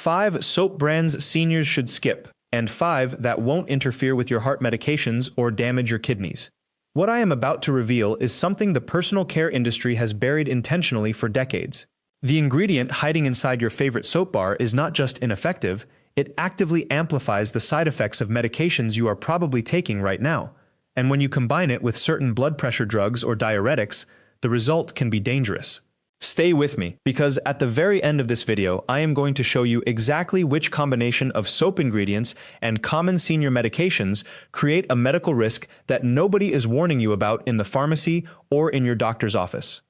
5 soap brands seniors should skip, and 5 that won't interfere with your heart medications or damage your kidneys. What I am about to reveal is something the personal care industry has buried intentionally for decades. The ingredient hiding inside your favorite soap bar is not just ineffective, it actively amplifies the side effects of medications you are probably taking right now. And when you combine it with certain blood pressure drugs or diuretics, the result can be dangerous. Stay with me, because at the very end of this video, I am going to show you exactly which combination of soap ingredients and common senior medications create a medical risk that nobody is warning you about in the pharmacy or in your doctor's office.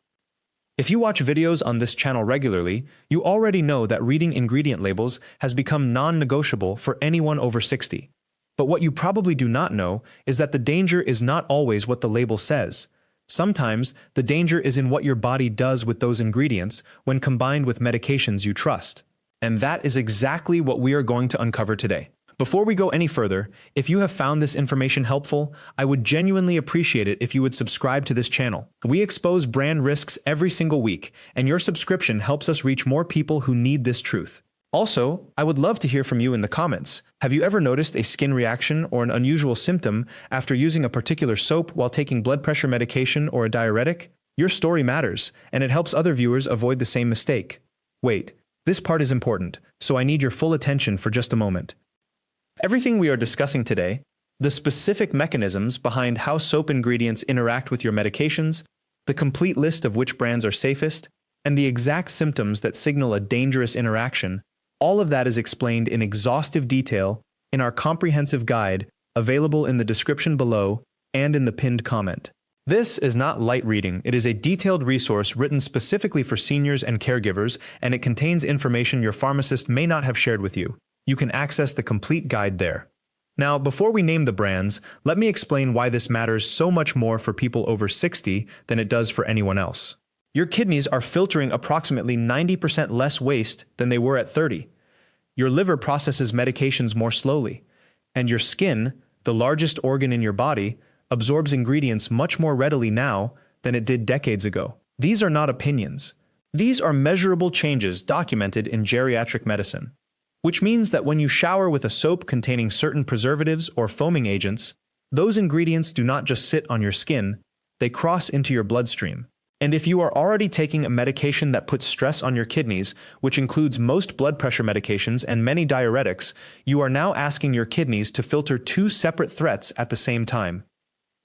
If you watch videos on this channel regularly, you already know that reading ingredient labels has become non-negotiable for anyone over 60. But what you probably do not know is that the danger is not always what the label says. Sometimes, the danger is in what your body does with those ingredients when combined with medications you trust. And that is exactly what we are going to uncover today. Before we go any further, if you have found this information helpful, I would genuinely appreciate it if you would subscribe to this channel. We expose brand risks every single week, and your subscription helps us reach more people who need this truth. Also, I would love to hear from you in the comments. Have you ever noticed a skin reaction or an unusual symptom after using a particular soap while taking blood pressure medication or a diuretic? Your story matters, and it helps other viewers avoid the same mistake. Wait, this part is important, so I need your full attention for just a moment. Everything we are discussing today, the specific mechanisms behind how soap ingredients interact with your medications, the complete list of which brands are safest, and the exact symptoms that signal a dangerous interaction, all of that is explained in exhaustive detail in our comprehensive guide available in the description below and in the pinned comment. This is not light reading, it is a detailed resource written specifically for seniors and caregivers, and it contains information your pharmacist may not have shared with you. You can access the complete guide there. Now, before we name the brands, let me explain why this matters so much more for people over 60 than it does for anyone else. Your kidneys are filtering approximately 90% less waste than they were at 30. Your liver processes medications more slowly, and your skin, the largest organ in your body, absorbs ingredients much more readily now than it did decades ago. These are not opinions. These are measurable changes documented in geriatric medicine, which means that when you shower with a soap containing certain preservatives or foaming agents, those ingredients do not just sit on your skin, they cross into your bloodstream. And if you are already taking a medication that puts stress on your kidneys, which includes most blood pressure medications and many diuretics, you are now asking your kidneys to filter 2 separate threats at the same time.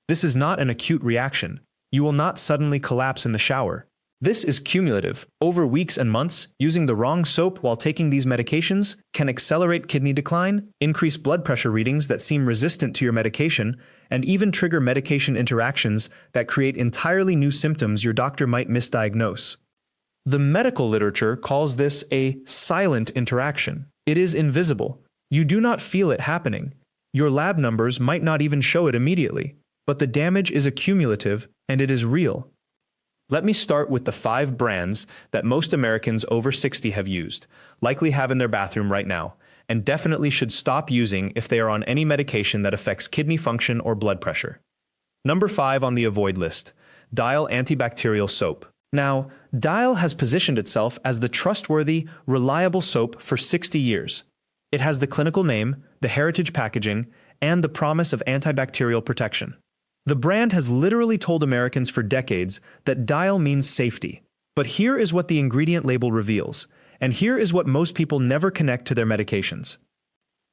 This is not an acute reaction. You will not suddenly collapse in the shower. This is cumulative. Over weeks and months, using the wrong soap while taking these medications can accelerate kidney decline, increase blood pressure readings that seem resistant to your medication, and even trigger medication interactions that create entirely new symptoms your doctor might misdiagnose. The medical literature calls this a silent interaction. It is invisible. You do not feel it happening. Your lab numbers might not even show it immediately, but the damage is accumulative and it is real. Let me start with the 5 brands that most Americans over 60 have used, likely have in their bathroom right now, and definitely should stop using if they are on any medication that affects kidney function or blood pressure. Number 5 on the avoid list, Dial Antibacterial Soap. Now, Dial has positioned itself as the trustworthy, reliable soap for 60 years. It has the clinical name, the heritage packaging, and the promise of antibacterial protection. The brand has literally told Americans for decades that Dial means safety. But here is what the ingredient label reveals, and here is what most people never connect to their medications.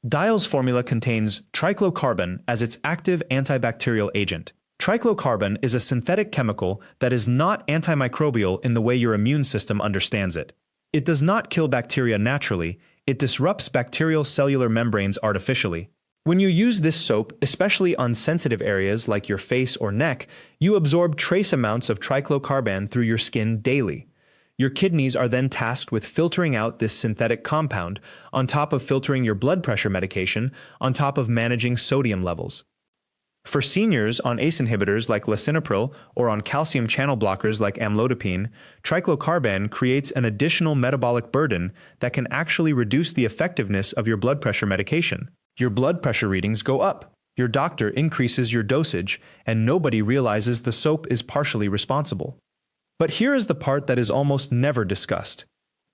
Dial's formula contains triclocarban as its active antibacterial agent. Triclocarban is a synthetic chemical that is not antimicrobial in the way your immune system understands it. It does not kill bacteria naturally, it disrupts bacterial cellular membranes artificially. When you use this soap, especially on sensitive areas like your face or neck, you absorb trace amounts of triclocarban through your skin daily. Your kidneys are then tasked with filtering out this synthetic compound, on top of filtering your blood pressure medication, on top of managing sodium levels. For seniors on ACE inhibitors like lisinopril or on calcium channel blockers like amlodipine, triclocarban creates an additional metabolic burden that can actually reduce the effectiveness of your blood pressure medication. Your blood pressure readings go up, your doctor increases your dosage, and nobody realizes the soap is partially responsible. But here is the part that is almost never discussed.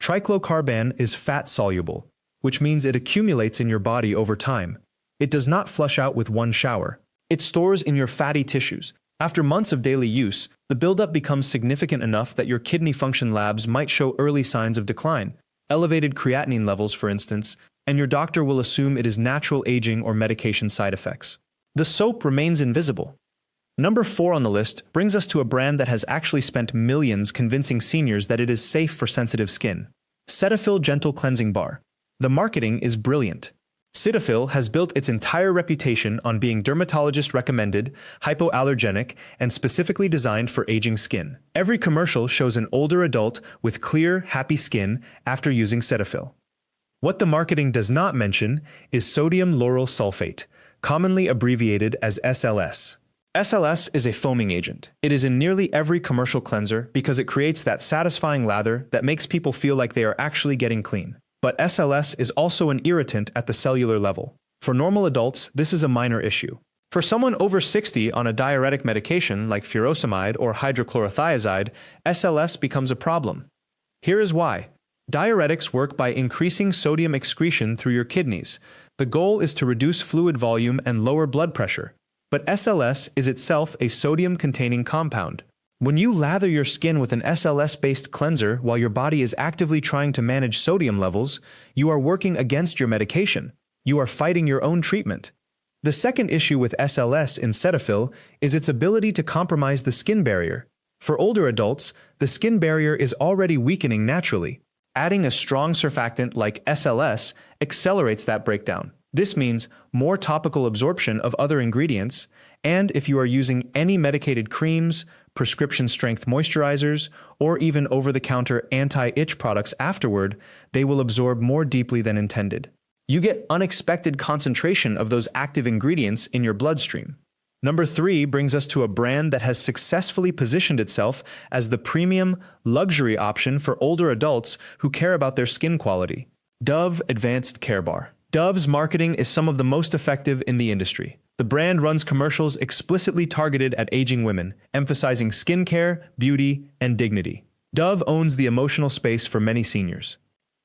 Triclocarban is fat-soluble. which means it accumulates in your body over time. It does not flush out with one shower. It stores in your fatty tissues. After months of daily use, the buildup becomes significant enough that your kidney function labs might show early signs of decline, elevated creatinine levels, for instance, and your doctor will assume it is natural aging or medication side effects. The soap remains invisible. Number 4 on the list brings us to a brand that has actually spent millions convincing seniors that it is safe for sensitive skin. Cetaphil Gentle Cleansing Bar. The marketing is brilliant. Cetaphil has built its entire reputation on being dermatologist-recommended, hypoallergenic, and specifically designed for aging skin. Every commercial shows an older adult with clear, happy skin after using Cetaphil. What the marketing does not mention is sodium lauryl sulfate, commonly abbreviated as SLS. SLS is a foaming agent. It is in nearly every commercial cleanser because it creates that satisfying lather that makes people feel like they are actually getting clean. But SLS is also an irritant at the cellular level. For normal adults, this is a minor issue. For someone over 60 on a diuretic medication like furosemide or hydrochlorothiazide, SLS becomes a problem. Here is why. Diuretics work by increasing sodium excretion through your kidneys. The goal is to reduce fluid volume and lower blood pressure. But SLS is itself a sodium-containing compound. When you lather your skin with an SLS-based cleanser while your body is actively trying to manage sodium levels, you are working against your medication. You are fighting your own treatment. The second issue with SLS in Cetaphil is its ability to compromise the skin barrier. For older adults, the skin barrier is already weakening naturally. Adding a strong surfactant like SLS accelerates that breakdown. This means more topical absorption of other ingredients, and if you are using any medicated creams, prescription-strength moisturizers, or even over-the-counter anti-itch products afterward, they will absorb more deeply than intended. You get unexpected concentration of those active ingredients in your bloodstream. Number 3 brings us to a brand that has successfully positioned itself as the premium, luxury option for older adults who care about their skin quality. Dove Advanced Care Bar. Dove's marketing is some of the most effective in the industry. The brand runs commercials explicitly targeted at aging women, emphasizing skincare, beauty, and dignity. Dove owns the emotional space for many seniors.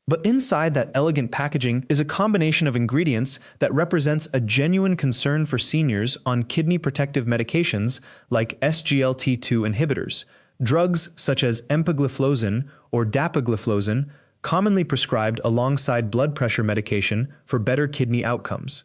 But inside that elegant packaging is a combination of ingredients that represents a genuine concern for seniors on kidney protective medications like SGLT2 inhibitors, drugs such as empagliflozin or dapagliflozin, commonly prescribed alongside blood pressure medication for better kidney outcomes.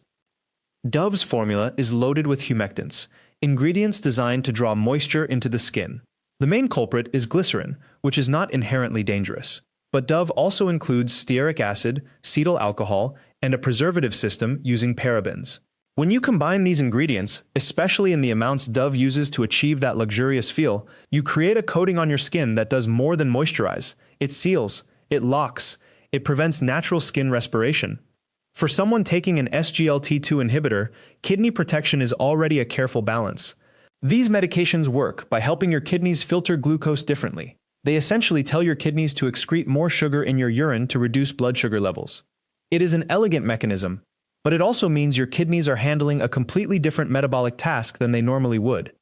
Dove's formula is loaded with humectants, ingredients designed to draw moisture into the skin. The main culprit is glycerin, which is not inherently dangerous. But Dove also includes stearic acid, cetyl alcohol, and a preservative system using parabens. When you combine these ingredients, especially in the amounts Dove uses to achieve that luxurious feel, you create a coating on your skin that does more than moisturize. It seals, it locks, it prevents natural skin respiration. For someone taking an SGLT2 inhibitor, kidney protection is already a careful balance. These medications work by helping your kidneys filter glucose differently. They essentially tell your kidneys to excrete more sugar in your urine to reduce blood sugar levels. It is an elegant mechanism, but it also means your kidneys are handling a completely different metabolic task than they normally would.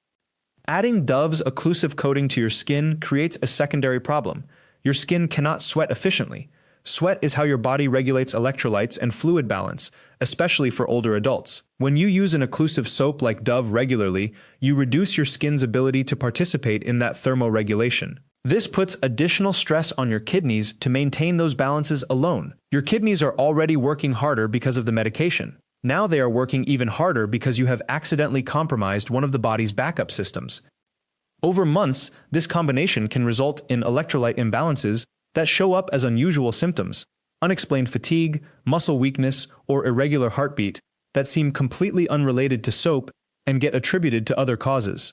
Adding Dove's occlusive coating to your skin creates a secondary problem. Your skin cannot sweat efficiently. Sweat is how your body regulates electrolytes and fluid balance, especially for older adults. When you use an occlusive soap like Dove regularly, you reduce your skin's ability to participate in that thermoregulation. This puts additional stress on your kidneys to maintain those balances alone. Your kidneys are already working harder because of the medication. Now they are working even harder because you have accidentally compromised one of the body's backup systems. Over months, this combination can result in electrolyte imbalances that show up as unusual symptoms, unexplained fatigue, muscle weakness, or irregular heartbeat that seem completely unrelated to soap and get attributed to other causes.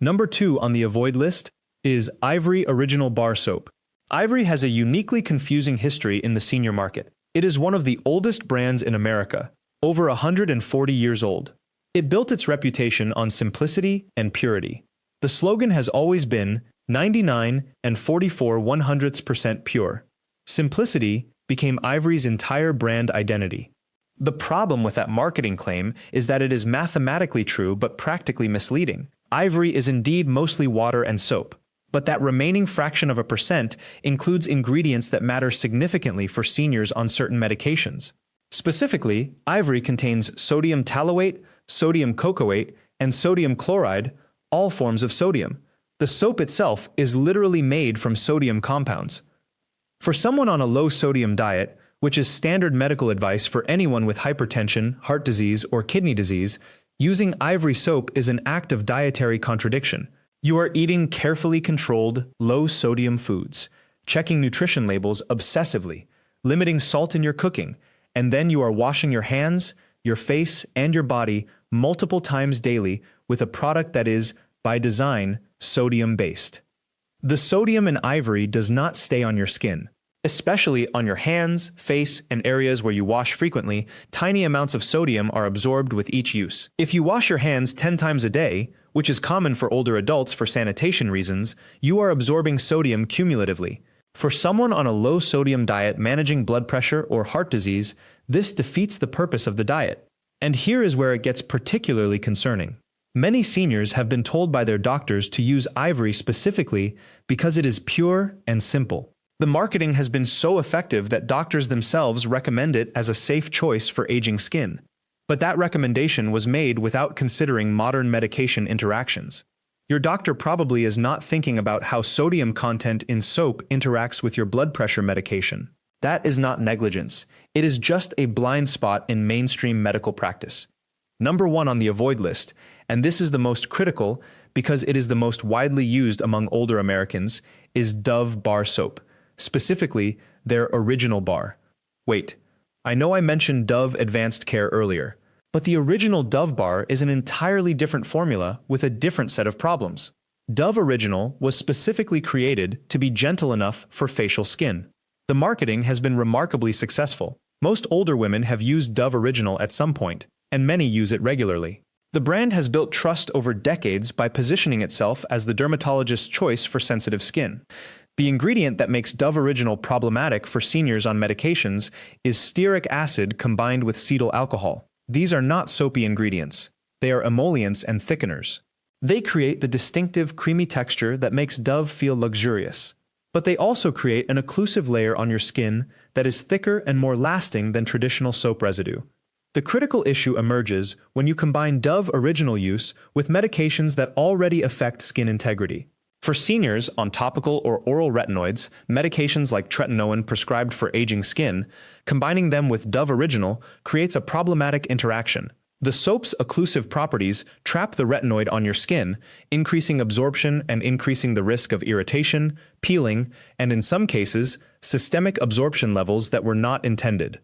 Number 2 on the avoid list is Ivory Original Bar Soap. Ivory has a uniquely confusing history in the senior market. It is one of the oldest brands in America, over 140 years old. It built its reputation on simplicity and purity. The slogan has always been 99 and 44 100% pure. Simplicity became Ivory's entire brand identity. The problem with that marketing claim is that it is mathematically true but practically misleading. Ivory is indeed mostly water and soap. but that remaining fraction of a percent includes ingredients that matter significantly for seniors on certain medications. Specifically, ivory contains sodium tallowate, sodium cocoate, and sodium chloride, all forms of sodium. The soap itself is literally made from sodium compounds. For someone on a low-sodium diet, which is standard medical advice for anyone with hypertension, heart disease, or kidney disease, using ivory soap is an act of dietary contradiction. You are eating carefully controlled, low-sodium foods, checking nutrition labels obsessively, limiting salt in your cooking, and then you are washing your hands, your face, and your body multiple times daily with a product that is, by design, sodium-based. The sodium in ivory does not stay on your skin. Especially on your hands, face, and areas where you wash frequently, tiny amounts of sodium are absorbed with each use. If you wash your hands 10 times a day, which is common for older adults for sanitation reasons, you are absorbing sodium cumulatively. For someone on a low-sodium diet managing blood pressure or heart disease, this defeats the purpose of the diet. And here is where it gets particularly concerning. Many seniors have been told by their doctors to use ivory specifically because it is pure and simple. The marketing has been so effective that doctors themselves recommend it as a safe choice for aging skin. But that recommendation was made without considering modern medication interactions. Your doctor probably is not thinking about how sodium content in soap interacts with your blood pressure medication. That is not negligence. It is just a blind spot in mainstream medical practice. Number 1 on the avoid list, and this is the most critical because it is the most widely used among older Americans, is Dove bar soap. Specifically, their original bar. Wait, I know I mentioned Dove Advanced Care earlier, but the original Dove bar is an entirely different formula with a different set of problems. Dove Original was specifically created to be gentle enough for facial skin. The marketing has been remarkably successful. Most older women have used Dove Original at some point, and many use it regularly. The brand has built trust over decades by positioning itself as the dermatologist's choice for sensitive skin. The ingredient that makes Dove Original problematic for seniors on medications is stearic acid combined with cetyl alcohol. These are not soapy ingredients. They are emollients and thickeners. They create the distinctive creamy texture that makes Dove feel luxurious. But they also create an occlusive layer on your skin that is thicker and more lasting than traditional soap residue. The critical issue emerges when you combine Dove Original use with medications that already affect skin integrity. For seniors on topical or oral retinoids, medications like tretinoin prescribed for aging skin, combining them with Dove Original creates a problematic interaction. The soap's occlusive properties trap the retinoid on your skin, increasing absorption and increasing the risk of irritation, peeling, and in some cases, systemic absorption levels that were not intended.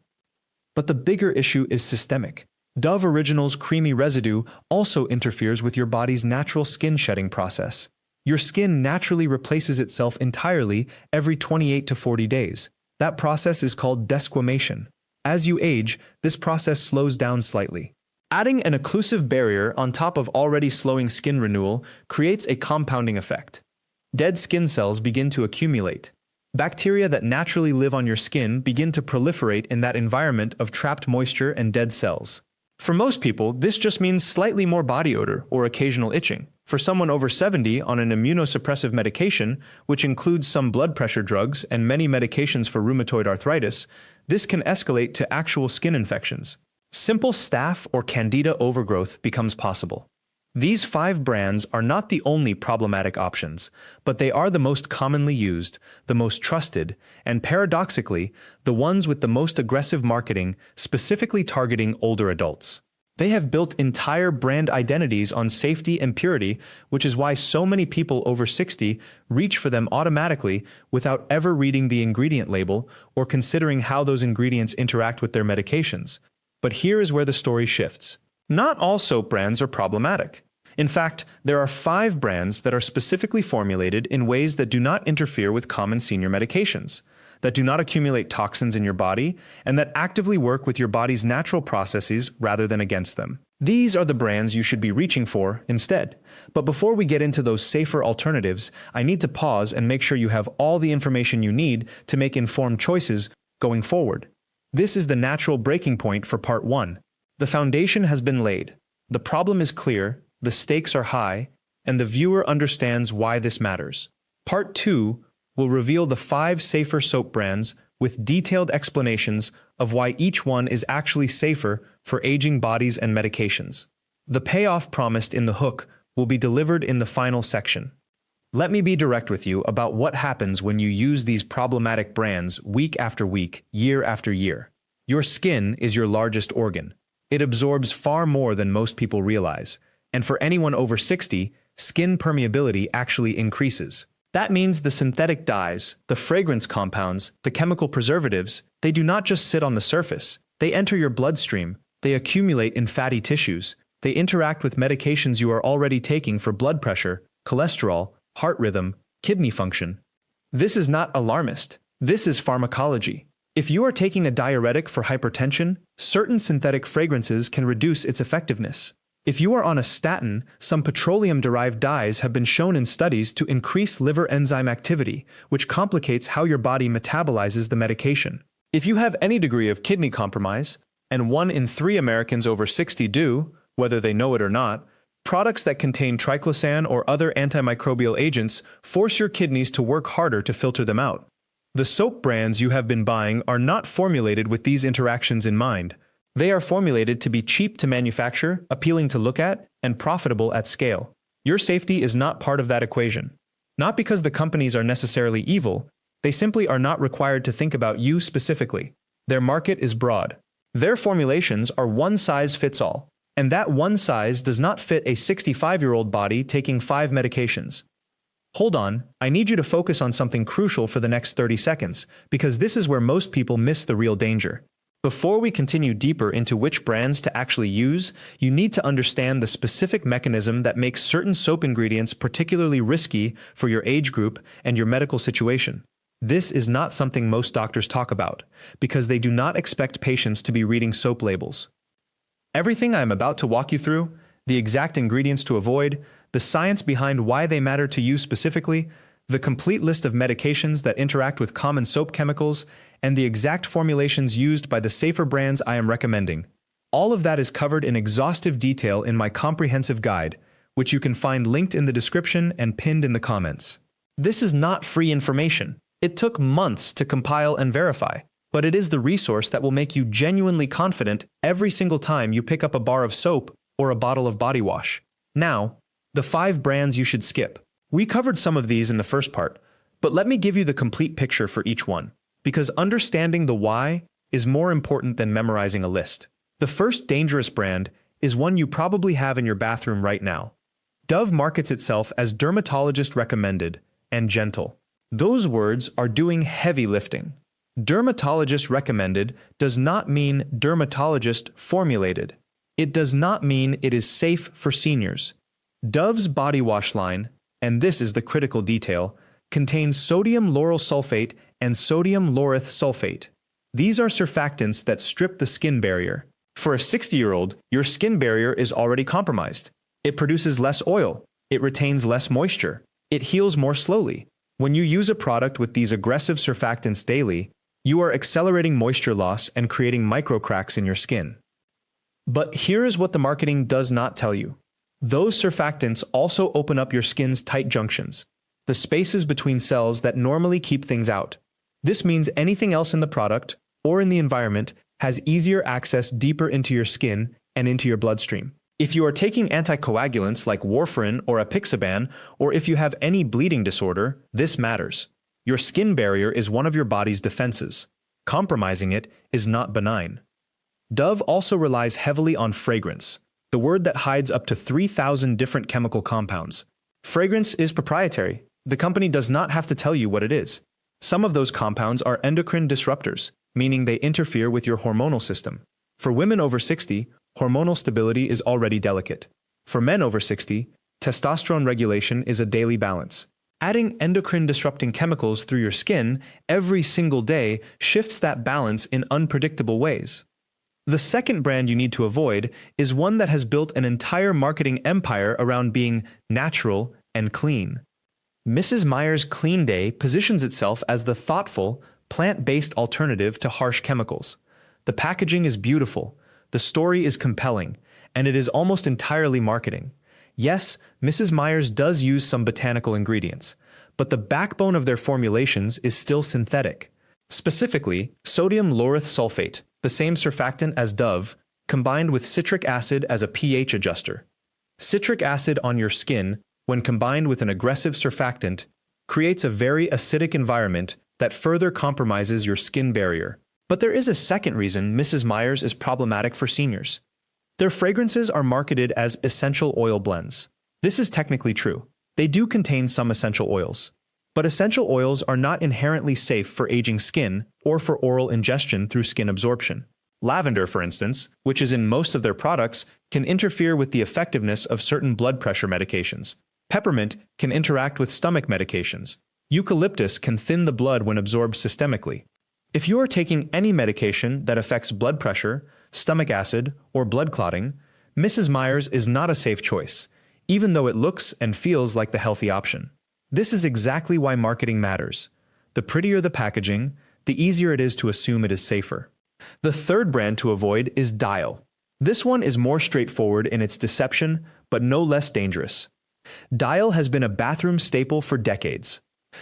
But the bigger issue is systemic. Dove Original's creamy residue also interferes with your body's natural skin shedding process. Your skin naturally replaces itself entirely every 28 to 40 days. That process is called desquamation. As you age, this process slows down slightly. Adding an occlusive barrier on top of already slowing skin renewal creates a compounding effect. Dead skin cells begin to accumulate. Bacteria that naturally live on your skin begin to proliferate in that environment of trapped moisture and dead cells. For most people, this just means slightly more body odor or occasional itching. For someone over 70 on an immunosuppressive medication, which includes some blood pressure drugs and many medications for rheumatoid arthritis, this can escalate to actual skin infections. Simple staph or candida overgrowth becomes possible. These 5 brands are not the only problematic options, but they are the most commonly used, the most trusted, and paradoxically, the ones with the most aggressive marketing specifically targeting older adults. They have built entire brand identities on safety and purity, which is why so many people over 60 reach for them automatically without ever reading the ingredient label or considering how those ingredients interact with their medications. But here is where the story shifts. Not all soap brands are problematic. In fact, there are 5 brands that are specifically formulated in ways that do not interfere with common senior medications, that do not accumulate toxins in your body, and that actively work with your body's natural processes rather than against them. These are the brands you should be reaching for instead. But before we get into those safer alternatives, I need to pause and make sure you have all the information you need to make informed choices going forward. This is the natural breaking point for Part 1. The foundation has been laid. The problem is clear, the stakes are high, and the viewer understands why this matters. Part 2 will reveal the 5 safer soap brands with detailed explanations of why each one is actually safer for aging bodies and medications. The payoff promised in the hook will be delivered in the final section. Let me be direct with you about what happens when you use these problematic brands week after week, year after year. Your skin is your largest organ. It absorbs far more than most people realize, and for anyone over 60, skin permeability actually increases. That means the synthetic dyes, the fragrance compounds, the chemical preservatives, they do not just sit on the surface. They enter your bloodstream, they accumulate in fatty tissues, they interact with medications you are already taking for blood pressure, cholesterol, heart rhythm, kidney function. This is not alarmist. This is pharmacology. If you are taking a diuretic for hypertension, certain synthetic fragrances can reduce its effectiveness. If you are on a statin, some petroleum-derived dyes have been shown in studies to increase liver enzyme activity, which complicates how your body metabolizes the medication. If you have any degree of kidney compromise, and 1 in 3 Americans over 60 do, whether they know it or not, products that contain triclosan or other antimicrobial agents force your kidneys to work harder to filter them out. The soap brands you have been buying are not formulated with these interactions in mind. They are formulated to be cheap to manufacture, appealing to look at, and profitable at scale. Your safety is not part of that equation. Not because the companies are necessarily evil, they simply are not required to think about you specifically. Their market is broad. Their formulations are one size fits all, and that one size does not fit a 65-year-old body taking 5 medications. Hold on, I need you to focus on something crucial for the next 30 seconds, because this is where most people miss the real danger. Before we continue deeper into which brands to actually use, you need to understand the specific mechanism that makes certain soap ingredients particularly risky for your age group and your medical situation. This is not something most doctors talk about, because they do not expect patients to be reading soap labels. Everything I am about to walk you through, the exact ingredients to avoid, the science behind why they matter to you specifically, the complete list of medications that interact with common soap chemicals, and the exact formulations used by the safer brands I am recommending. All of that is covered in exhaustive detail in my comprehensive guide, which you can find linked in the description and pinned in the comments. This is not free information. It took months to compile and verify, but it is the resource that will make you genuinely confident every single time you pick up a bar of soap or a bottle of body wash. Now, the 5 brands you should skip. We covered some of these in the first part, but let me give you the complete picture for each one, because understanding the why is more important than memorizing a list. The first dangerous brand is one you probably have in your bathroom right now. Dove markets itself as dermatologist recommended and gentle. Those words are doing heavy lifting. Dermatologist recommended does not mean dermatologist formulated. It does not mean it is safe for seniors. Dove's body wash line, and this is the critical detail, contains sodium lauryl sulfate and sodium laureth sulfate. These are surfactants that strip the skin barrier. For a 60-year-old, your skin barrier is already compromised. It produces less oil. It retains less moisture. It heals more slowly. When you use a product with these aggressive surfactants daily, you are accelerating moisture loss and creating microcracks in your skin. But here is what the marketing does not tell you. Those surfactants also open up your skin's tight junctions, the spaces between cells that normally keep things out. This means anything else in the product or in the environment has easier access deeper into your skin and into your bloodstream. If you are taking anticoagulants like warfarin or apixaban, or if you have any bleeding disorder, this matters. Your skin barrier is one of your body's defenses. Compromising it is not benign. Dove also relies heavily on fragrance, the word that hides up to 3,000 different chemical compounds. Fragrance is proprietary. The company does not have to tell you what it is. Some of those compounds are endocrine disruptors, meaning they interfere with your hormonal system. For women over 60, hormonal stability is already delicate. For men over 60, testosterone regulation is a daily balance. Adding endocrine-disrupting chemicals through your skin every single day shifts that balance in unpredictable ways. The second brand you need to avoid is one that has built an entire marketing empire around being natural and clean. Mrs. Meyer's Clean Day positions itself as the thoughtful, plant-based alternative to harsh chemicals. The packaging is beautiful, the story is compelling, and it is almost entirely marketing. Yes, Mrs. Myers does use some botanical ingredients, but the backbone of their formulations is still synthetic. Specifically, sodium lauryl sulfate, the same surfactant as Dove, combined with citric acid as a pH adjuster. Citric acid on your skin, when combined with an aggressive surfactant, creates a very acidic environment that further compromises your skin barrier. But there is a second reason Mrs. Myers is problematic for seniors. Their fragrances are marketed as essential oil blends. This is technically true. They do contain some essential oils. But essential oils are not inherently safe for aging skin or for oral ingestion through skin absorption. Lavender, for instance, which is in most of their products, can interfere with the effectiveness of certain blood pressure medications. Peppermint can interact with stomach medications. Eucalyptus can thin the blood when absorbed systemically. If you are taking any medication that affects blood pressure, stomach acid, or blood clotting, Mrs. Myers is not a safe choice, even though it looks and feels like the healthy option. This is exactly why marketing matters. The prettier the packaging, the easier it is to assume it is safer. The third brand to avoid is Dial. This one is more straightforward in its deception, but no less dangerous. Dial has been a bathroom staple for decades.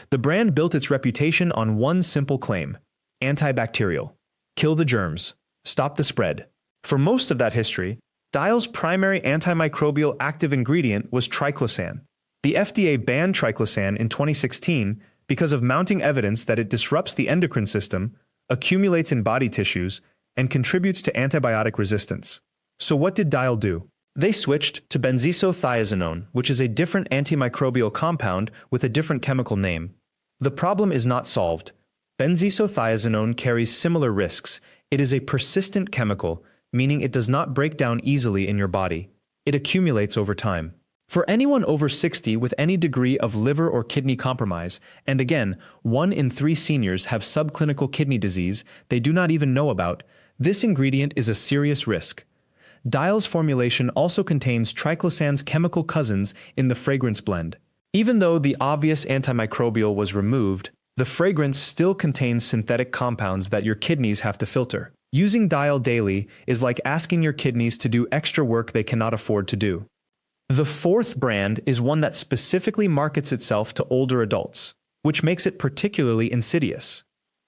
The brand built its reputation on one simple claim: antibacterial. Kill the germs. Stop the spread. For most of that history, Dial's primary antimicrobial active ingredient was triclosan. The FDA banned triclosan in 2016 because of mounting evidence that it disrupts the endocrine system, accumulates in body tissues, and contributes to antibiotic resistance. So what did Dial do? They switched to benzisothiazinone, which is a different antimicrobial compound with a different chemical name. The problem is not solved. Benzisothiazinone carries similar risks. It is a persistent chemical, meaning it does not break down easily in your body. It accumulates over time. For anyone over 60 with any degree of liver or kidney compromise, and again, 1 in 3 seniors have subclinical kidney disease they do not even know about, this ingredient is a serious risk. Dial's formulation also contains triclosan's chemical cousins in the fragrance blend. Even though the obvious antimicrobial was removed, the fragrance still contains synthetic compounds that your kidneys have to filter. Using Dial daily is like asking your kidneys to do extra work they cannot afford to do. The fourth brand is one that specifically markets itself to older adults, which makes it particularly insidious.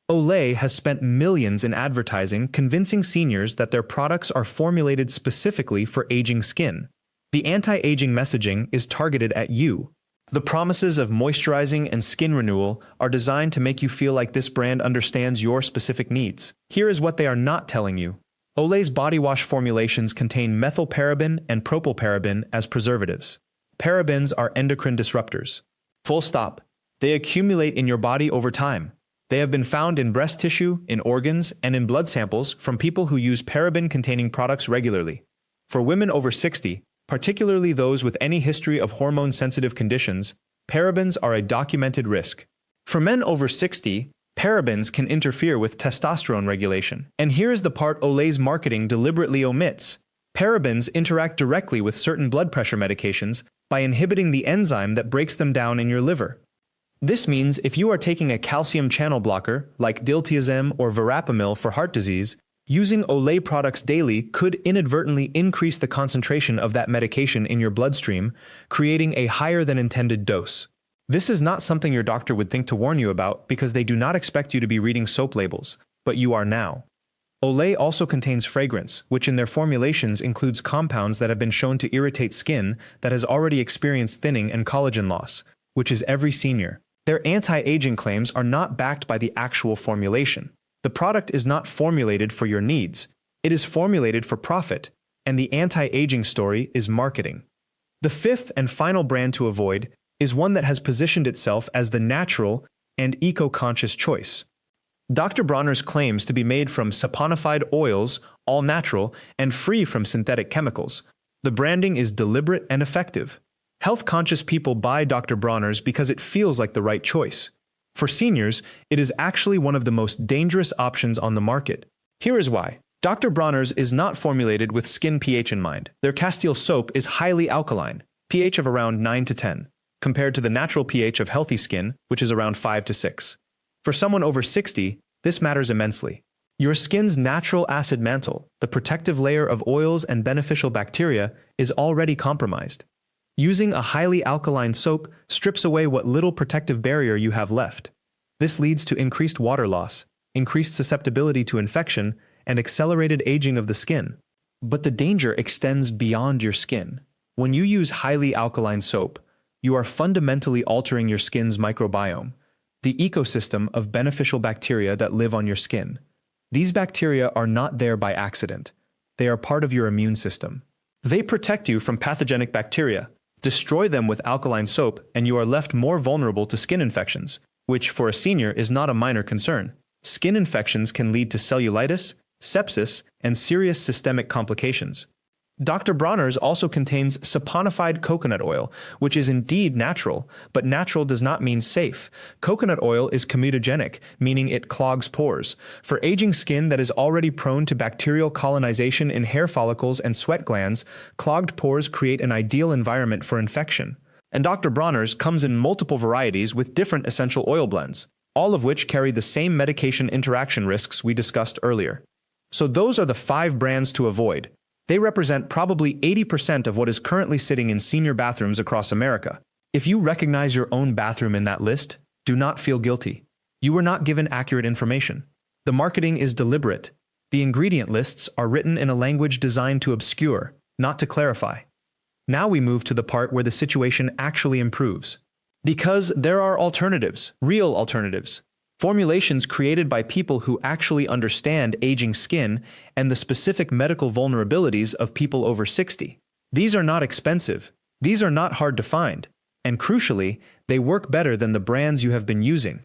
Olay has spent millions in advertising convincing seniors that their products are formulated specifically for aging skin. The anti-aging messaging is targeted at you. The promises of moisturizing and skin renewal are designed to make you feel like this brand understands your specific needs. Here is what they are not telling you. Olay's body wash formulations contain methylparaben and propylparaben as preservatives. Parabens are endocrine disruptors. Full stop. They accumulate in your body over time. They have been found in breast tissue, in organs, and in blood samples from people who use paraben-containing products regularly. For women over 60, particularly those with any history of hormone-sensitive conditions, parabens are a documented risk. For men over 60, parabens can interfere with testosterone regulation. And here is the part Olay's marketing deliberately omits. Parabens interact directly with certain blood pressure medications by inhibiting the enzyme that breaks them down in your liver. This means if you are taking a calcium channel blocker, like diltiazem or verapamil for heart disease, using Olay products daily could inadvertently increase the concentration of that medication in your bloodstream, creating a higher than intended dose. This is not something your doctor would think to warn you about because they do not expect you to be reading soap labels, but you are now. Olay also contains fragrance, which in their formulations includes compounds that have been shown to irritate skin that has already experienced thinning and collagen loss, which is every senior. Their anti-aging claims are not backed by the actual formulation. The product is not formulated for your needs. It is formulated for profit, and the anti-aging story is marketing. The fifth and final brand to avoid is one that has positioned itself as the natural and eco-conscious choice. Dr. Bronner's claims to be made from saponified oils, all natural, and free from synthetic chemicals. The branding is deliberate and effective. Health-conscious people buy Dr. Bronner's because it feels like the right choice. For seniors, it is actually one of the most dangerous options on the market. Here is why. Dr. Bronner's is not formulated with skin pH in mind. Their Castile soap is highly alkaline, pH of around 9 to 10, compared to the natural pH of healthy skin, which is around 5 to 6. For someone over 60, this matters immensely. Your skin's natural acid mantle, the protective layer of oils and beneficial bacteria, is already compromised. Using a highly alkaline soap strips away what little protective barrier you have left. This leads to increased water loss, increased susceptibility to infection, and accelerated aging of the skin. But the danger extends beyond your skin. When you use highly alkaline soap, you are fundamentally altering your skin's microbiome, the ecosystem of beneficial bacteria that live on your skin. These bacteria are not there by accident. They are part of your immune system. They protect you from pathogenic bacteria. Destroy them with alkaline soap and you are left more vulnerable to skin infections, which for a senior is not a minor concern. Skin infections can lead to cellulitis, sepsis, and serious systemic complications. Dr. Bronner's also contains saponified coconut oil, which is indeed natural, but natural does not mean safe. Coconut oil is comedogenic, meaning it clogs pores. For aging skin that is already prone to bacterial colonization in hair follicles and sweat glands, clogged pores create an ideal environment for infection. And Dr. Bronner's comes in multiple varieties with different essential oil blends, all of which carry the same medication interaction risks we discussed earlier. So those are the 5 brands to avoid. They represent probably 80% of what is currently sitting in senior bathrooms across America. If you recognize your own bathroom in that list, do not feel guilty. You were not given accurate information. The marketing is deliberate. The ingredient lists are written in a language designed to obscure, not to clarify. Now we move to the part where the situation actually improves. Because there are alternatives, real alternatives. Formulations created by people who actually understand aging skin and the specific medical vulnerabilities of people over 60. These are not expensive. These are not hard to find. And crucially, they work better than the brands you have been using.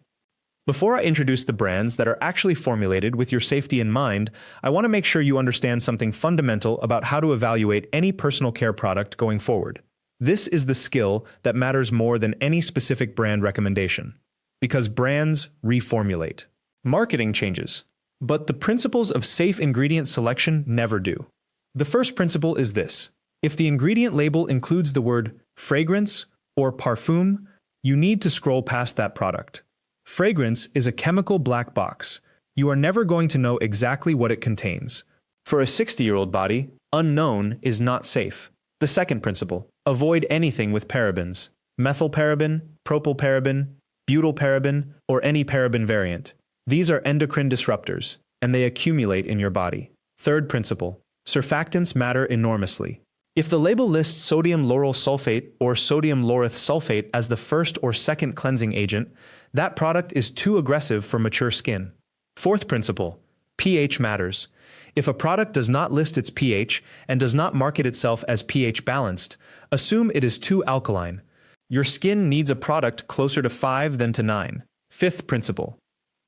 Before I introduce the brands that are actually formulated with your safety in mind, I want to make sure you understand something fundamental about how to evaluate any personal care product going forward. This is the skill that matters more than any specific brand recommendation. Because brands reformulate. Marketing changes, but the principles of safe ingredient selection never do. The first principle is this. If the ingredient label includes the word fragrance or parfum, you need to scroll past that product. Fragrance is a chemical black box. You are never going to know exactly what it contains. For a 60-year-old body, unknown is not safe. The second principle, avoid anything with parabens. Methylparaben, propylparaben, butylparaben, or any paraben variant. These are endocrine disruptors, and they accumulate in your body. Third principle, surfactants matter enormously. If the label lists sodium lauryl sulfate or sodium laureth sulfate as the first or second cleansing agent, that product is too aggressive for mature skin. Fourth principle, pH matters. If a product does not list its pH and does not market itself as pH balanced, assume it is too alkaline. Your skin needs a product closer to 5 than to 9. Fifth principle.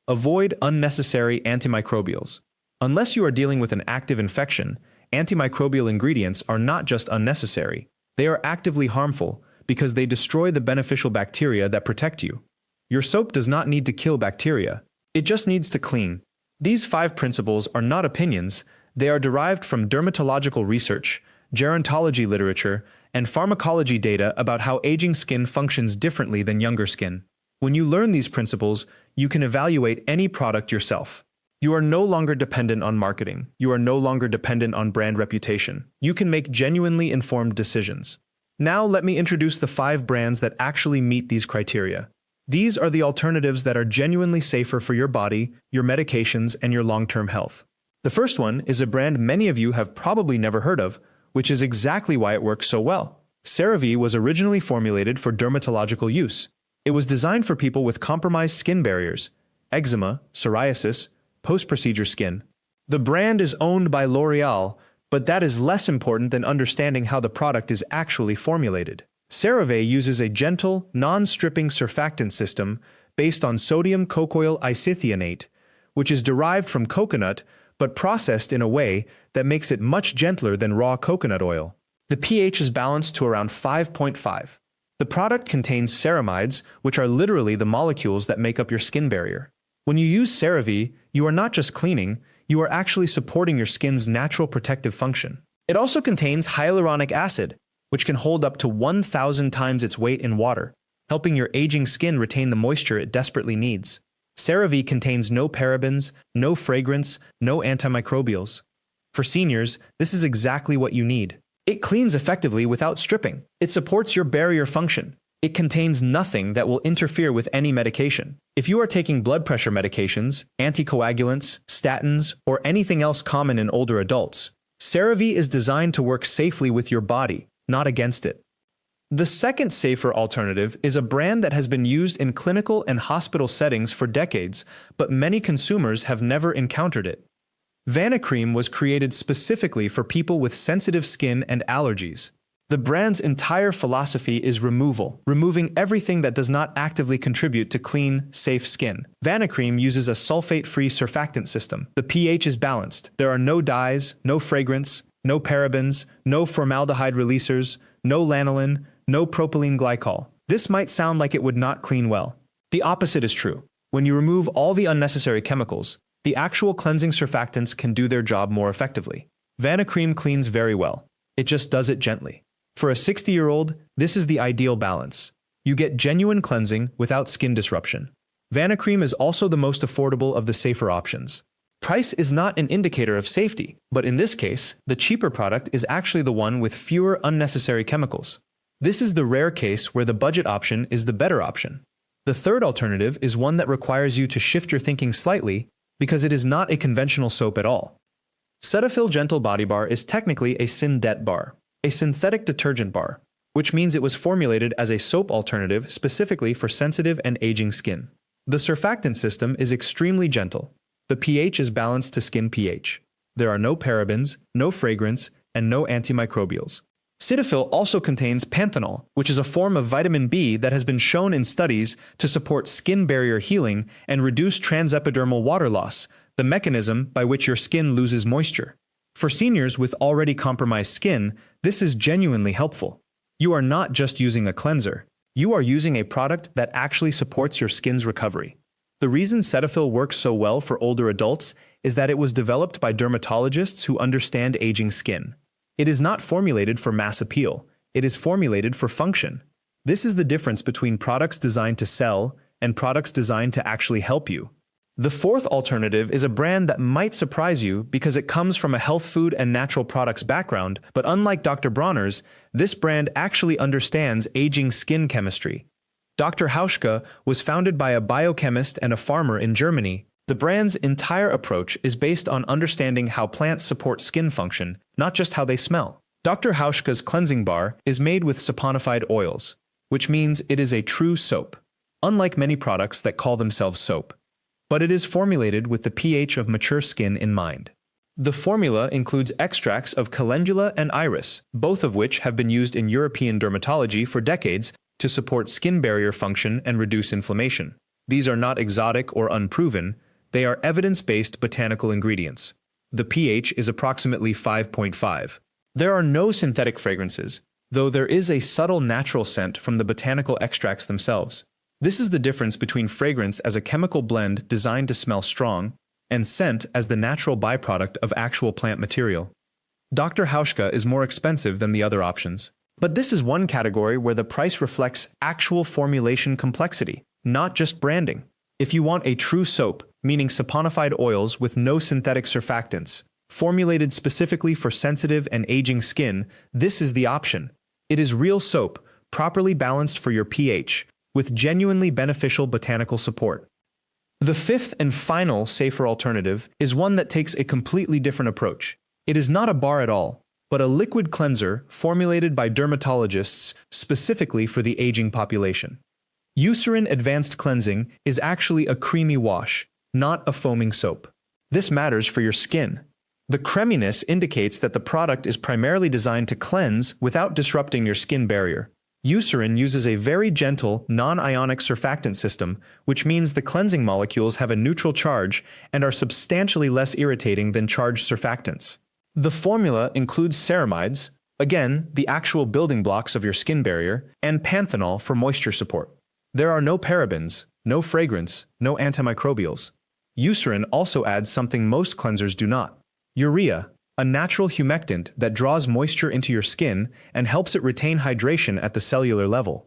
Avoid unnecessary antimicrobials. Unless you are dealing with an active infection, antimicrobial ingredients are not just unnecessary. They are actively harmful because they destroy the beneficial bacteria that protect you. Your soap does not need to kill bacteria. It just needs to clean. These 5 principles are not opinions. They are derived from dermatological research, gerontology literature, and pharmacology data about how aging skin functions differently than younger skin. When you learn these principles, you can evaluate any product yourself. You are no longer dependent on marketing. You are no longer dependent on brand reputation. You can make genuinely informed decisions. Now let me introduce the 5 brands that actually meet these criteria. These are the alternatives that are genuinely safer for your body, your medications, and your long-term health. The first one is a brand many of you have probably never heard of, which is exactly why it works so well. CeraVe was originally formulated for dermatological use. It was designed for people with compromised skin barriers, eczema, psoriasis, post-procedure skin. The brand is owned by L'Oreal, but that is less important than understanding how the product is actually formulated. CeraVe uses a gentle, non-stripping surfactant system based on sodium cocoyl isethionate, which is derived from coconut but processed in a way that makes it much gentler than raw coconut oil. The pH is balanced to around 5.5. The product contains ceramides, which are literally the molecules that make up your skin barrier. When you use CeraVe, you are not just cleaning, you are actually supporting your skin's natural protective function. It also contains hyaluronic acid, which can hold up to 1,000 times its weight in water, helping your aging skin retain the moisture it desperately needs. CeraVe contains no parabens, no fragrance, no antimicrobials. For seniors, this is exactly what you need. It cleans effectively without stripping. It supports your barrier function. It contains nothing that will interfere with any medication. If you are taking blood pressure medications, anticoagulants, statins, or anything else common in older adults, CeraVe is designed to work safely with your body, not against it. The second safer alternative is a brand that has been used in clinical and hospital settings for decades, but many consumers have never encountered it. Vanicream was created specifically for people with sensitive skin and allergies. The brand's entire philosophy is removal, removing everything that does not actively contribute to clean, safe skin. Vanicream uses a sulfate-free surfactant system. The pH is balanced. There are no dyes, no fragrance, no parabens, no formaldehyde releasers, no lanolin, no propylene glycol. This might sound like it would not clean well. The opposite is true. When you remove all the unnecessary chemicals, the actual cleansing surfactants can do their job more effectively. Vanicream cleans very well. It just does it gently. For a 60-year-old, this is the ideal balance. You get genuine cleansing without skin disruption. Vanicream is also the most affordable of the safer options. Price is not an indicator of safety, but in this case, the cheaper product is actually the one with fewer unnecessary chemicals. This is the rare case where the budget option is the better option. The third alternative is one that requires you to shift your thinking slightly because it is not a conventional soap at all. Cetaphil Gentle Body Bar is technically a syndet bar, a synthetic detergent bar, which means it was formulated as a soap alternative specifically for sensitive and aging skin. The surfactant system is extremely gentle. The pH is balanced to skin pH. There are no parabens, no fragrance, and no antimicrobials. Cetaphil also contains panthenol, which is a form of vitamin B that has been shown in studies to support skin barrier healing and reduce transepidermal water loss, the mechanism by which your skin loses moisture. For seniors with already compromised skin, this is genuinely helpful. You are not just using a cleanser. You are using a product that actually supports your skin's recovery. The reason Cetaphil works so well for older adults is that it was developed by dermatologists who understand aging skin. It is not formulated for mass appeal. It is formulated for function. This is the difference between products designed to sell and products designed to actually help you. The fourth alternative is a brand that might surprise you because it comes from a health food and natural products background, but unlike Dr. Bronner's, this brand actually understands aging skin chemistry. Dr. Hauschka was founded by a biochemist and a farmer in Germany. The brand's entire approach is based on understanding how plants support skin function, not just how they smell. Dr. Hauschka's cleansing bar is made with saponified oils, which means it is a true soap, unlike many products that call themselves soap. But it is formulated with the pH of mature skin in mind. The formula includes extracts of calendula and iris, both of which have been used in European dermatology for decades to support skin barrier function and reduce inflammation. These are not exotic or unproven. They are evidence-based botanical ingredients. The pH is approximately 5.5. There are no synthetic fragrances, though there is a subtle natural scent from the botanical extracts themselves. This is the difference between fragrance as a chemical blend designed to smell strong and scent as the natural byproduct of actual plant material. Dr. Hauschka is more expensive than the other options. But this is one category where the price reflects actual formulation complexity, not just branding. If you want a true soap, meaning saponified oils with no synthetic surfactants, formulated specifically for sensitive and aging skin, this is the option. It is real soap, properly balanced for your pH, with genuinely beneficial botanical support. The fifth and final safer alternative is one that takes a completely different approach. It is not a bar at all, but a liquid cleanser formulated by dermatologists specifically for the aging population. Eucerin Advanced Cleansing is actually a creamy wash, not a foaming soap. This matters for your skin. The creaminess indicates that the product is primarily designed to cleanse without disrupting your skin barrier. Eucerin uses a very gentle, non-ionic surfactant system, which means the cleansing molecules have a neutral charge and are substantially less irritating than charged surfactants. The formula includes ceramides, again, the actual building blocks of your skin barrier, and panthenol for moisture support. There are no parabens, no fragrance, no antimicrobials. Eucerin also adds something most cleansers do not: urea, a natural humectant that draws moisture into your skin and helps it retain hydration at the cellular level.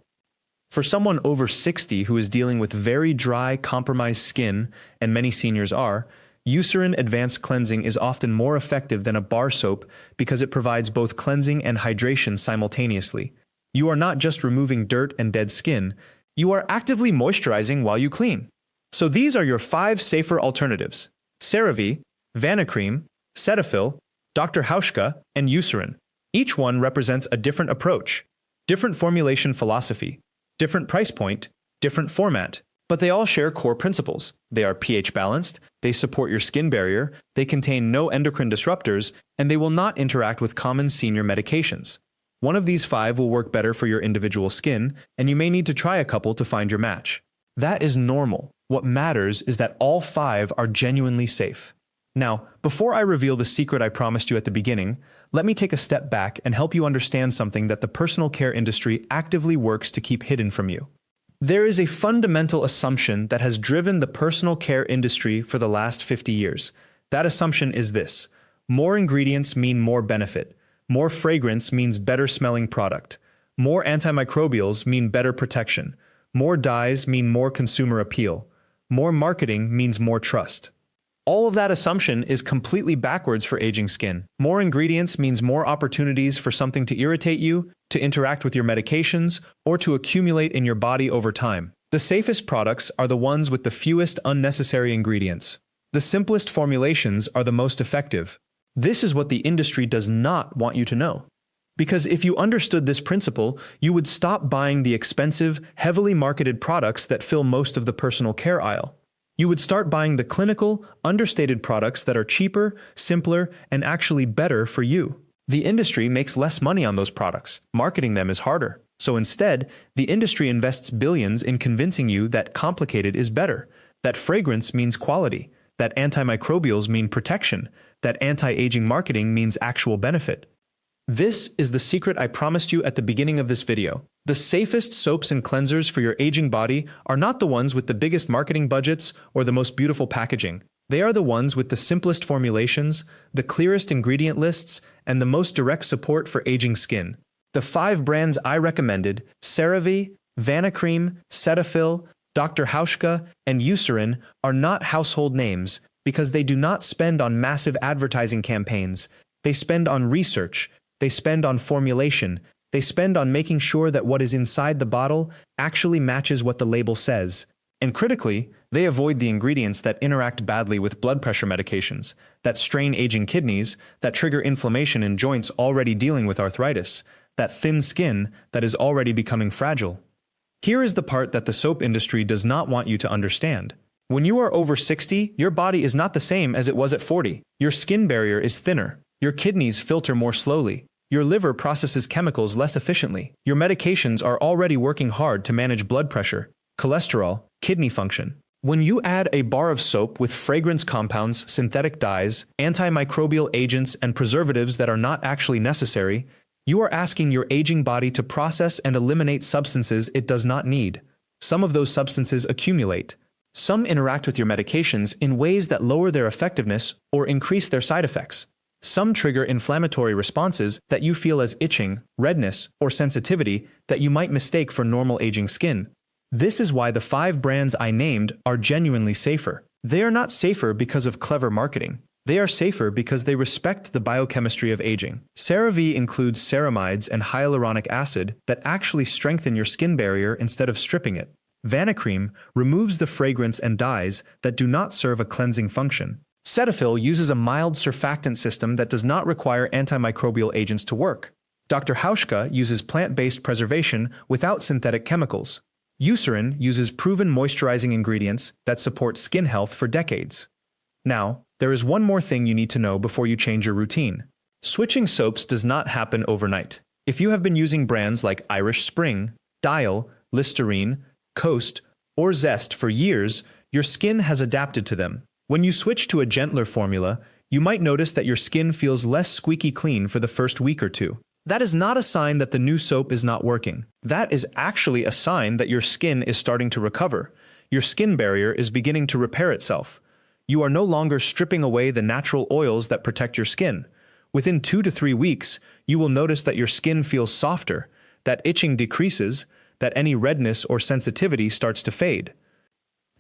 For someone over 60 who is dealing with very dry, compromised skin, and many seniors are, Eucerin Advanced Cleansing is often more effective than a bar soap because it provides both cleansing and hydration simultaneously. You are not just removing dirt and dead skin, you are actively moisturizing while you clean. So these are your 5 safer alternatives: CeraVe, Vanicream, Cetaphil, Dr. Hauschka, and Eucerin. Each one represents a different approach, different formulation philosophy, different price point, different format, but they all share core principles. They are pH balanced, they support your skin barrier, they contain no endocrine disruptors, and they will not interact with common senior medications. One of these 5 will work better for your individual skin, and you may need to try a couple to find your match. That is normal. What matters is that all 5 are genuinely safe. Now, before I reveal the secret I promised you at the beginning, let me take a step back and help you understand something that the personal care industry actively works to keep hidden from you. There is a fundamental assumption that has driven the personal care industry for the last 50 years. That assumption is this: more ingredients mean more benefit. More fragrance means better smelling product. More antimicrobials mean better protection. More dyes mean more consumer appeal. More marketing means more trust. All of that assumption is completely backwards for aging skin. More ingredients means more opportunities for something to irritate you, to interact with your medications, or to accumulate in your body over time. The safest products are the ones with the fewest unnecessary ingredients. The simplest formulations are the most effective. This is what the industry does not want you to know. Because if you understood this principle, you would stop buying the expensive, heavily marketed products that fill most of the personal care aisle. You would start buying the clinical, understated products that are cheaper, simpler, and actually better for you. The industry makes less money on those products. Marketing them is harder. So instead, the industry invests billions in convincing you that complicated is better, that fragrance means quality, that antimicrobials mean protection, that anti-aging marketing means actual benefit. This is the secret I promised you at the beginning of this video. The safest soaps and cleansers for your aging body are not the ones with the biggest marketing budgets or the most beautiful packaging. They are the ones with the simplest formulations, the clearest ingredient lists, and the most direct support for aging skin. The 5 brands I recommended, CeraVe, Vanicream, Cetaphil, Dr. Hauschka, and Eucerin, are not household names because they do not spend on massive advertising campaigns. They spend on research. They spend on formulation. They spend on making sure that what is inside the bottle actually matches what the label says. And critically, they avoid the ingredients that interact badly with blood pressure medications, that strain aging kidneys, that trigger inflammation in joints already dealing with arthritis, that thin skin that is already becoming fragile. Here is the part that the soap industry does not want you to understand. When you are over 60, your body is not the same as it was at 40. Your skin barrier is thinner. Your kidneys filter more slowly. Your liver processes chemicals less efficiently. Your medications are already working hard to manage blood pressure, cholesterol, kidney function. When you add a bar of soap with fragrance compounds, synthetic dyes, antimicrobial agents, and preservatives that are not actually necessary, you are asking your aging body to process and eliminate substances it does not need. Some of those substances accumulate. Some interact with your medications in ways that lower their effectiveness or increase their side effects. Some trigger inflammatory responses that you feel as itching, redness, or sensitivity that you might mistake for normal aging skin. This is why the 5 brands I named are genuinely safer. They are not safer because of clever marketing. They are safer because they respect the biochemistry of aging. CeraVe includes ceramides and hyaluronic acid that actually strengthen your skin barrier instead of stripping it. Vanicream removes the fragrance and dyes that do not serve a cleansing function. Cetaphil uses a mild surfactant system that does not require antimicrobial agents to work. Dr. Hauschka uses plant-based preservation without synthetic chemicals. Eucerin uses proven moisturizing ingredients that support skin health for decades. Now, there is one more thing you need to know before you change your routine. Switching soaps does not happen overnight. If you have been using brands like Irish Spring, Dial, Listerine, Coast, or Zest for years, your skin has adapted to them. When you switch to a gentler formula, you might notice that your skin feels less squeaky clean for the first week or 2. That is not a sign that the new soap is not working. That is actually a sign that your skin is starting to recover. Your skin barrier is beginning to repair itself. You are no longer stripping away the natural oils that protect your skin. Within 2 to 3 weeks, you will notice that your skin feels softer, that itching decreases, that any redness or sensitivity starts to fade.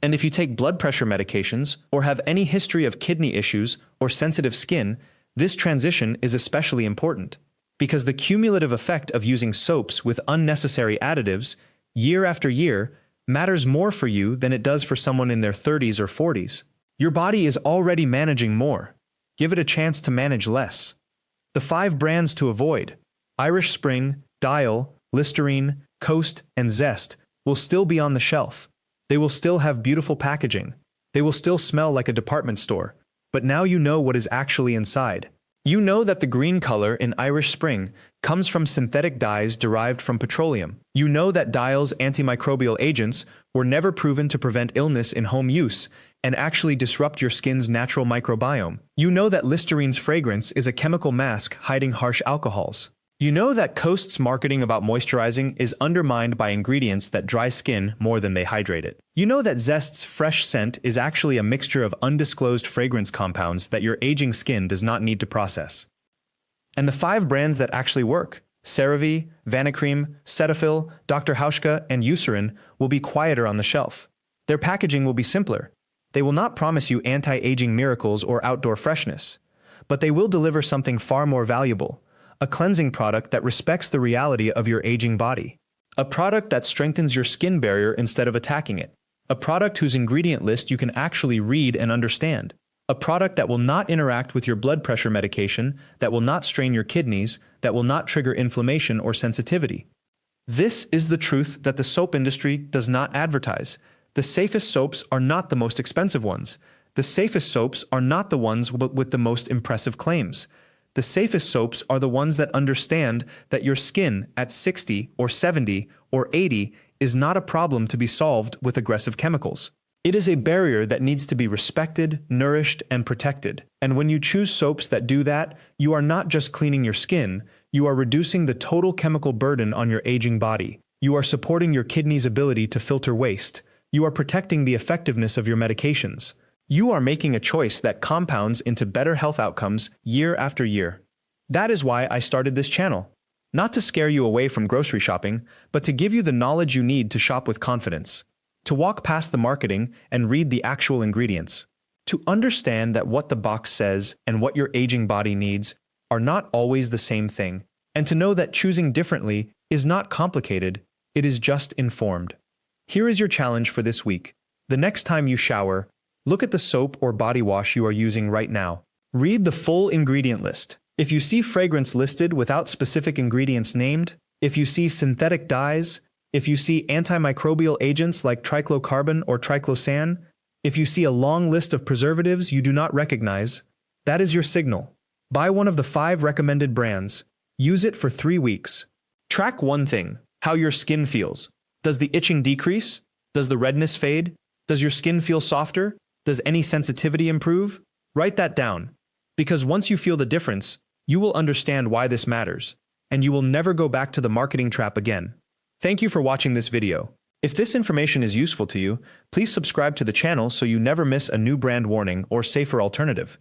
And if you take blood pressure medications or have any history of kidney issues or sensitive skin, this transition is especially important. Because the cumulative effect of using soaps with unnecessary additives, year after year, matters more for you than it does for someone in their 30s or 40s. Your body is already managing more. Give it a chance to manage less. The 5 brands to avoid: Irish Spring, Dial, Listerine, Coast, and Zest will still be on the shelf. They will still have beautiful packaging. They will still smell like a department store. But now you know what is actually inside. You know that the green color in Irish Spring comes from synthetic dyes derived from petroleum. You know that Dial's antimicrobial agents were never proven to prevent illness in home use and actually disrupt your skin's natural microbiome. You know that Listerine's fragrance is a chemical mask hiding harsh alcohols. You know that Coast's marketing about moisturizing is undermined by ingredients that dry skin more than they hydrate it. You know that Zest's fresh scent is actually a mixture of undisclosed fragrance compounds that your aging skin does not need to process. And the 5 brands that actually work: CeraVe, Vanicream, Cetaphil, Dr. Hauschka, and Eucerin will be quieter on the shelf. Their packaging will be simpler. They will not promise you anti-aging miracles or outdoor freshness, but they will deliver something far more valuable: a cleansing product that respects the reality of your aging body. A product that strengthens your skin barrier instead of attacking it. A product whose ingredient list you can actually read and understand. A product that will not interact with your blood pressure medication, that will not strain your kidneys, that will not trigger inflammation or sensitivity. This is the truth that the soap industry does not advertise. The safest soaps are not the most expensive ones. The safest soaps are not the ones with the most impressive claims. The safest soaps are the ones that understand that your skin at 60 or 70 or 80 is not a problem to be solved with aggressive chemicals. It is a barrier that needs to be respected, nourished, and protected. And when you choose soaps that do that, you are not just cleaning your skin, you are reducing the total chemical burden on your aging body. You are supporting your kidney's ability to filter waste. You are protecting the effectiveness of your medications. You are making a choice that compounds into better health outcomes year after year. That is why I started this channel. Not to scare you away from grocery shopping, but to give you the knowledge you need to shop with confidence. To walk past the marketing and read the actual ingredients. To understand that what the box says and what your aging body needs are not always the same thing. And to know that choosing differently is not complicated, it is just informed. Here is your challenge for this week. The next time you shower, look at the soap or body wash you are using right now. Read the full ingredient list. If you see fragrance listed without specific ingredients named, if you see synthetic dyes, if you see antimicrobial agents like triclocarban or triclosan, if you see a long list of preservatives you do not recognize, that is your signal. Buy one of the 5 recommended brands. Use it for 3 weeks. Track one thing: how your skin feels. Does the itching decrease? Does the redness fade? Does your skin feel softer? Does any sensitivity improve? Write that down. Because once you feel the difference, you will understand why this matters, and you will never go back to the marketing trap again. Thank you for watching this video. If this information is useful to you, please subscribe to the channel so you never miss a new brand warning or safer alternative.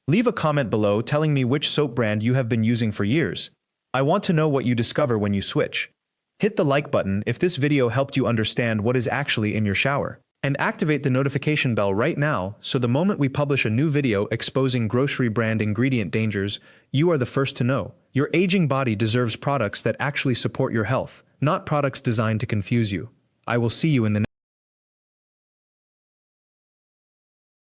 Leave a comment below telling me which soap brand you have been using for years. I want to know what you discover when you switch. Hit the like button if this video helped you understand what is actually in your shower. And activate the notification bell right now so the moment we publish a new video exposing grocery brand ingredient dangers, you are the first to know. Your aging body deserves products that actually support your health, not products designed to confuse you. I will see you in the next